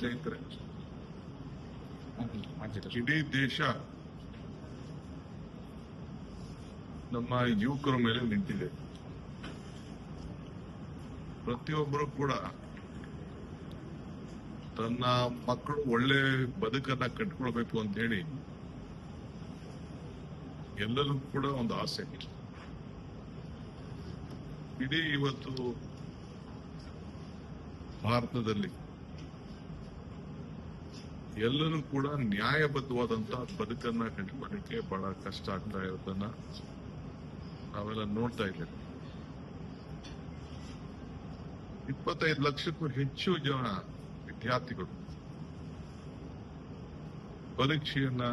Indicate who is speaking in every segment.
Speaker 1: ಸ್ನೇಹಿತರೆ, ಇಡೀ ದೇಶ ನಮ್ಮ ಯುವಕರ ಮೇಲೆ ನಿಂತಿದೆ. ಪ್ರತಿಯೊಬ್ಬರು ಕೂಡ ತನ್ನ ಮಕ್ಕಳು ಒಳ್ಳೆ ಬದುಕನ್ನ ಕಟ್ಕೊಳ್ಬೇಕು ಅಂತ ಹೇಳಿ ಎಲ್ಲರೂ ಕೂಡ ಒಂದು ಆಸೆ. ಇಡೀ ಇವತ್ತು ಭಾರತದಲ್ಲಿ ಎಲ್ಲರೂ ಕೂಡ ನ್ಯಾಯಬದ್ಧವಾದಂತಹ ಬದುಕನ್ನ ಕಟ್ಕೊಳ್ಳಿಕ್ಕೆ ಬಹಳ ಕಷ್ಟ ಆಗ್ತಾ ಇರೋದನ್ನ ನಾವೆಲ್ಲ ನೋಡ್ತಾ ಇದ್ದೇವೆ. 25 ಲಕ್ಷಕ್ಕೂ ಹೆಚ್ಚು ಜನ ವಿದ್ಯಾರ್ಥಿಗಳು ಪರೀಕ್ಷೆಯನ್ನ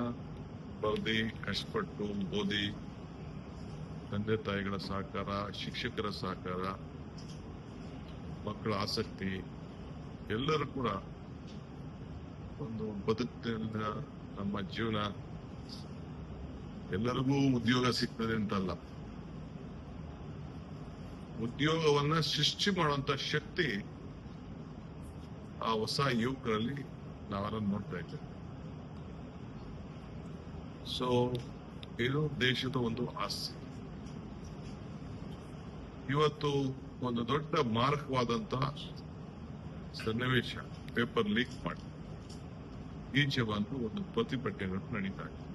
Speaker 1: ಬರೆದಿ ಕಷ್ಟಪಟ್ಟು ಓದಿ ತಂದೆ ತಾಯಿಗಳ ಸಹಕಾರ, ಶಿಕ್ಷಕರ ಸಹಕಾರ, ಮಕ್ಕಳ ಆಸಕ್ತಿ ಎಲ್ಲರೂ ಕೂಡ ಒಂದು ಬದುಕಿನ ನಮ್ಮ ಜೀವನ ಎಲ್ಲರಿಗೂ ಉದ್ಯೋಗ ಸಿಗ್ತದೆ ಅಂತಲ್ಲ, ಉದ್ಯೋಗವನ್ನ ಸೃಷ್ಟಿ ಮಾಡುವಂತ ಶಕ್ತಿ ಆ ಹೊಸ ಯುವಕರಲ್ಲಿ ನಾವೆಲ್ಲ ನೋಡ್ತಾ ಇದ್ದೇವೆ. ಸೊ ಇದು ದೇಶದ ಒಂದು ಆಸ್ತಿ. ಇವತ್ತು ಒಂದು ದೊಡ್ಡ ಮಾರಕವಾದಂತಹ ಸನ್ನಿವೇಶ, ಪೇಪರ್ ಲೀಕ್ ಮಾಡಿ ಈಚೆ ಬಂದು ಒಂದು ಪ್ರತಿಭಟನೆಗಳು ನಡೀತಾ ಇದೆ.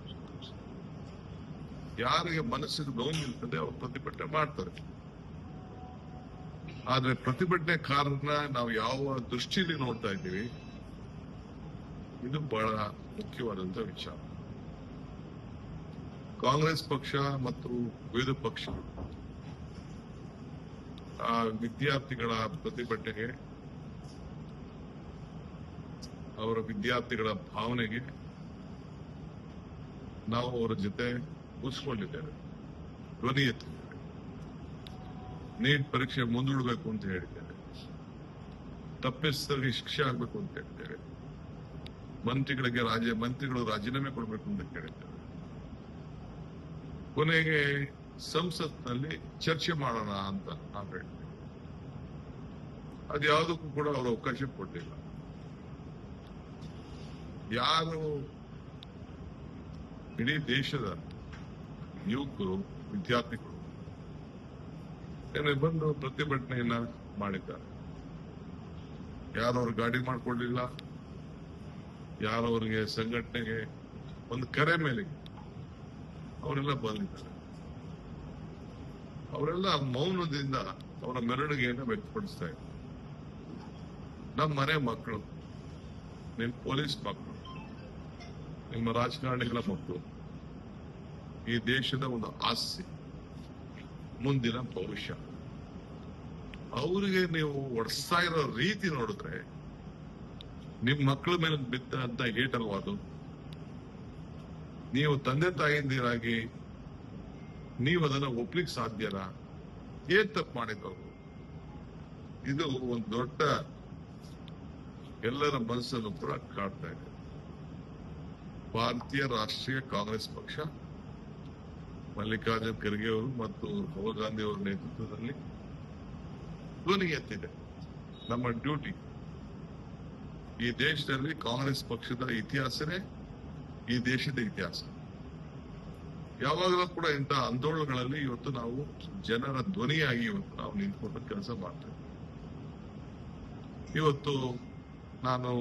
Speaker 1: ಯಾರಿಗೆ ಮನಸ್ಸಿಗೆ ನೋವು ನಿಲ್ತದೆ ಅವರು ಪ್ರತಿಭಟನೆ ಮಾಡ್ತಾರೆ. ಆದ್ರೆ ಪ್ರತಿಭಟನೆಕಾರರನ್ನ ನಾವು ಯಾವ ದೃಷ್ಟಿಯಲ್ಲಿ ನೋಡ್ತಾ ಇದ್ದೀವಿ, ಇದು ಬಹಳ ಮುಖ್ಯವಾದಂತ ವಿಚಾರ. ಕಾಂಗ್ರೆಸ್ ಪಕ್ಷ ಮತ್ತು ವಿರೋಧ ಪಕ್ಷಗಳು ಆ ವಿದ್ಯಾರ್ಥಿಗಳ ಪ್ರತಿಭಟನೆಗೆ, ಅವರ ವಿದ್ಯಾರ್ಥಿಗಳ ಭಾವನೆಗೆ ನಾವು ಅವರ ಜೊತೆ ಕೂರಿಸಿಕೊಂಡಿದ್ದೇವೆ, ಧ್ವನಿ ಎತ್ತಿದ್ದೇವೆ. ನೀಟ್ ಪರೀಕ್ಷೆ ಮುಂದೂಡಬೇಕು ಅಂತ ಹೇಳಿದ್ದೇವೆ, ತಪ್ಪಿಸಿದವರಿಗೆ ಶಿಕ್ಷೆ ಆಗಬೇಕು ಅಂತ ಹೇಳ್ತೇವೆ, ಮಂತ್ರಿಗಳು ರಾಜೀನಾಮೆ ಕೊಡಬೇಕು ಅಂತ ಕೇಳಿದ್ದೇವೆ. ಕೊನೆಗೆ ಸಂಸತ್ನಲ್ಲಿ ಚರ್ಚೆ ಮಾಡೋಣ ಅಂತ ನಾವು ಹೇಳ್ತೇವೆ. ಅದ್ಯಾವುದಕ್ಕೂ ಕೂಡ ಅವರು ಅವಕಾಶ ಕೊಟ್ಟಿಲ್ಲ. ಯಾರು ಇಡೀ ದೇಶದ ಯುವಕರು, ವಿದ್ಯಾರ್ಥಿಗಳು ಬಂದು ಪ್ರತಿಭಟನೆಯನ್ನ ಮಾಡಿದ್ದಾರೆ. ಯಾರು ಅವ್ರ ಗಾಡಿ ಮಾಡ್ಕೊಳ್ಳಿಲ್ಲ, ಯಾರು ಅವರಿಗೆ ಸಂಘಟನೆಗೆ ಒಂದು ಕರೆ ಮೇಲೆ ಅವರೆಲ್ಲ ಬಂದಿದ್ದಾರೆ. ಅವರೆಲ್ಲ ಮೌನದಿಂದ ಅವರ ಮೆರವಣಿಗೆಯನ್ನು ವ್ಯಕ್ತಪಡಿಸ್ತಾ ಇದ್ದಾರೆ. ನಮ್ಮ ಮನೆ ಮಕ್ಕಳು, ನಿಮ್ಮ ಪೊಲೀಸ್ ಮಕ್ಕಳು, ನಿಮ್ಮ ರಾಜಕಾರಣಿಗಳ ಮಕ್ಕಳು, ಈ ದೇಶದ ಒಂದು ಆಸ್ತಿ, ಮುಂದಿನ ಭವಿಷ್ಯ. ಅವರಿಗೆ ನೀವು ಒಡ್ಸ್ತಾ ಇರೋ ರೀತಿ ನೋಡಿದ್ರೆ ನಿಮ್ ಮಕ್ಕಳ ಮೇಲೆ ಬಿದ್ದಂತ ಏಟಲ್ವಾದು. ನೀವು ತಂದೆ ತಾಯಿಂದಿರಾಗಿ ನೀವು ಅದನ್ನ ಒಪ್ಲಿಕ್ಕೆ ಸಾಧ್ಯನಾ? ಏನ್ ತಪ್ಪು ಮಾಡಿದವರು? ಇದು ಒಂದು ದೊಡ್ಡ ಎಲ್ಲರ ಮನಸ್ಸನ್ನು ಕೂಡ ಕಾಡ್ತಾ ಇದೆ. ಭಾರತೀಯ ರಾಷ್ಟ್ರೀಯ ಕಾಂಗ್ರೆಸ್ ಪಕ್ಷ ಮಲ್ಲಿಕಾರ್ಜುನ್ ಖರ್ಗೆ ಅವರು ಮತ್ತು ರಾಹುಲ್ ಗಾಂಧಿ ಅವರ ನೇತೃತ್ವದಲ್ಲಿ ಧ್ವನಿ ಎತ್ತಿದೆ. ನಮ್ಮ ಡ್ಯೂಟಿ. ಈ ದೇಶದಲ್ಲಿ ಕಾಂಗ್ರೆಸ್ ಪಕ್ಷದ ಇತಿಹಾಸನೇ ಈ ದೇಶದ ಇತಿಹಾಸ. ಯಾವಾಗಲೂ ಕೂಡ ಇಂತಹ ಆಂದೋಲನಗಳಲ್ಲಿ ಇವತ್ತು ನಾವು ಜನರ ಧ್ವನಿಯಾಗಿ ಇವತ್ತು ನಾವು ನಿಂತ್ಕೊಂಡು ಕೆಲಸ ಮಾಡ್ತೇವೆ. ಇವತ್ತು ನಾನು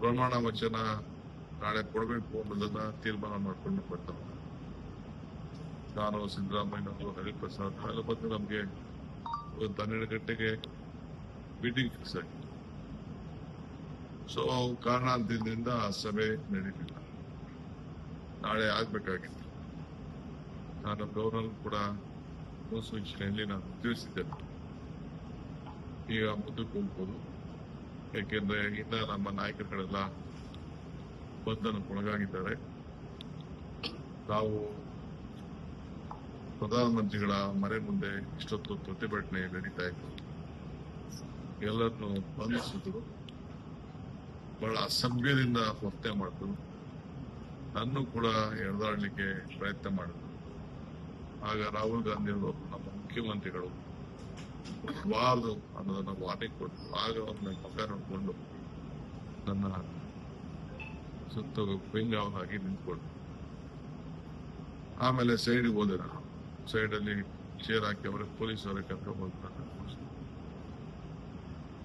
Speaker 1: ಪ್ರಮಾಣ ವಚನ ನಾಳೆ ಕೊಡಬೇಕು ಅನ್ನೋದನ್ನ ತೀರ್ಮಾನ ಮಾಡ್ಕೊಂಡು ಬರ್ತಾವೆ. ನಾನು, ಸಿದ್ದರಾಮಯ್ಯನವರು, ಹರಿಪ್ರಸಾದ್ ಎಲ್ಲ ಬಂದು ನಮ್ಗೆ 12 ಗಂಟೆಗೆ ಮೀಟಿಂಗ್ ಫಿಕ್ಸ್ ಆಗಿದೆ. ಸೊ ಕಾರಣಾಂತರದಿಂದ ಆ ಸಭೆ ನಡೀಲಿಲ್ಲ. ನಾಳೆ ಆಗ್ಬೇಕಾಗಿತ್ತು. ನಾನು ಗೌರವ್ ಕೂಡ ಮುನ್ಸೂಚನೆಯಲ್ಲಿ ನಾನು ತಿಳಿಸಿದ್ದೇನೆ, ಈಗ ಮುಂದಕ್ಕೆ ಹೋಗ್ಬೋದು. ಯಾಕೆಂದ್ರೆ ಇನ್ನ ನಮ್ಮ ನಾಯಕರುಗಳೆಲ್ಲ ಬಂಧನಕ್ಕೊಳಗಾಗಿದ್ದಾರೆ. ನಾವು ಪ್ರಧಾನಮಂತ್ರಿಗಳ ಮನೆ ಮುಂದೆ ಇಷ್ಟೊತ್ತು ಪ್ರತಿಭಟನೆ ನಡೀತಾ ಇತ್ತು. ಎಲ್ಲರನ್ನು ಬಂಧಿಸಿದ್ರು, ಬಹಳ ಅಸಭ್ಯದಿಂದ ವರ್ತನೆ ಮಾಡಿದ್ರು, ನನ್ನೂ ಕೂಡ ಎಳೆದಾಡ್ಲಿಕ್ಕೆ ಪ್ರಯತ್ನ ಮಾಡಿದ್ರು. ಆಗ ರಾಹುಲ್ ಗಾಂಧಿ ಅವರು, ನಮ್ಮ ಮುಖ್ಯಮಂತ್ರಿಗಳು ಬಾರದು ಅನ್ನೋದನ್ನ ವಾರ್ನಿಂಗ್ ಕೊಟ್ಟರು. ಆಗ ಅವ್ರನ್ನ ಮುಖ ನೋಡ್ಕೊಂಡು ನನ್ನ ಸುತ್ತ ಬೆಂಗಾವಲಾಗಿ ನಿಂತ್ಕೊಂಡು ಆಮೇಲೆ ಸೈಡ್ಗೆ ಹೋದೆ ನಾನು. ಸೈಡಲ್ಲಿ ಚೇರ್ ಹಾಕಿ ಅವರ ಪೊಲೀಸ್ ಅವರೇ ಕರ್ಕೊಂಡು ಬಂದ.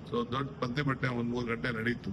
Speaker 1: ಸೊ ದೊಡ್ಡ ಪ್ರತಿಭಟನೆ 1-3 ಗಂಟೆ ನಡೀತು.